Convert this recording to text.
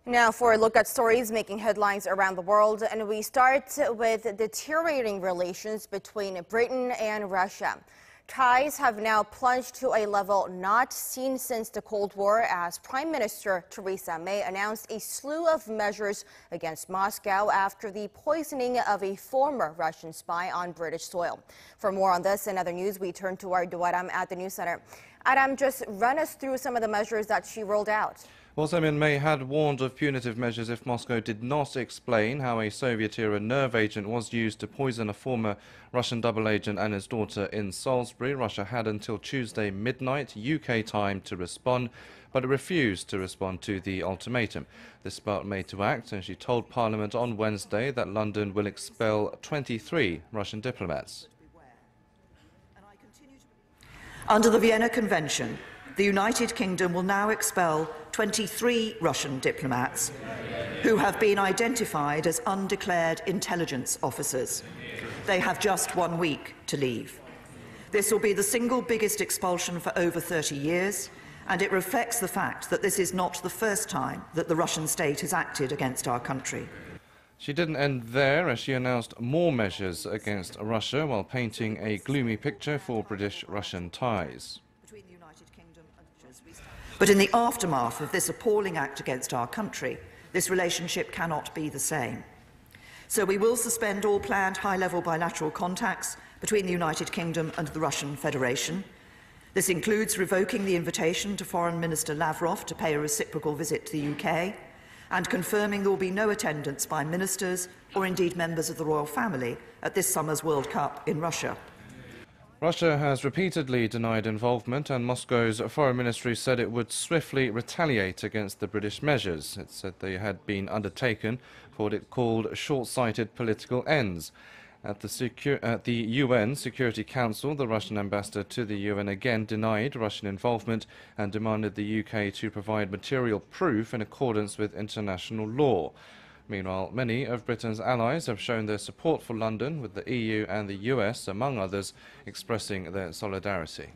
Now for a look at stories making headlines around the world, and we start with deteriorating relations between Britain and Russia. Ties have now plunged to a level not seen since the Cold War as Prime Minister Theresa May announced a slew of measures against Moscow after the poisoning of a former Russian spy on British soil. For more on this and other news, we turn to our Ro Aram at the News Center. Aram, just run us through some of the measures that she rolled out. Well, Semin May had warned of punitive measures if Moscow did not explain how a Soviet-era nerve agent was used to poison a former Russian double agent and his daughter in Salisbury. Russia had until Tuesday midnight UK time to respond, but it refused to respond to the ultimatum. This sparked May to act, and she told Parliament on Wednesday that London will expel 23 Russian diplomats. Under the Vienna Convention, the United Kingdom will now expel 23 Russian diplomats who have been identified as undeclared intelligence officers. They have just 1 week to leave. This will be the single biggest expulsion for over 30 years, and it reflects the fact that this is not the first time that the Russian state has acted against our country. She didn't end there, as she announced more measures against Russia while painting a gloomy picture for British-Russian ties. But in the aftermath of this appalling act against our country, this relationship cannot be the same. So we will suspend all planned high-level bilateral contacts between the United Kingdom and the Russian Federation. This includes revoking the invitation to Foreign Minister Lavrov to pay a reciprocal visit to the UK, and confirming there will be no attendance by ministers or indeed members of the royal family at this summer's World Cup in Russia. Russia has repeatedly denied involvement, and Moscow's foreign ministry said it would swiftly retaliate against the British measures. It said they had been undertaken for what it called short-sighted political ends. At the UN Security Council, the Russian ambassador to the UN again denied Russian involvement and demanded the UK to provide material proof in accordance with international law. Meanwhile, many of Britain's allies have shown their support for London, with the EU and the US, among others, expressing their solidarity.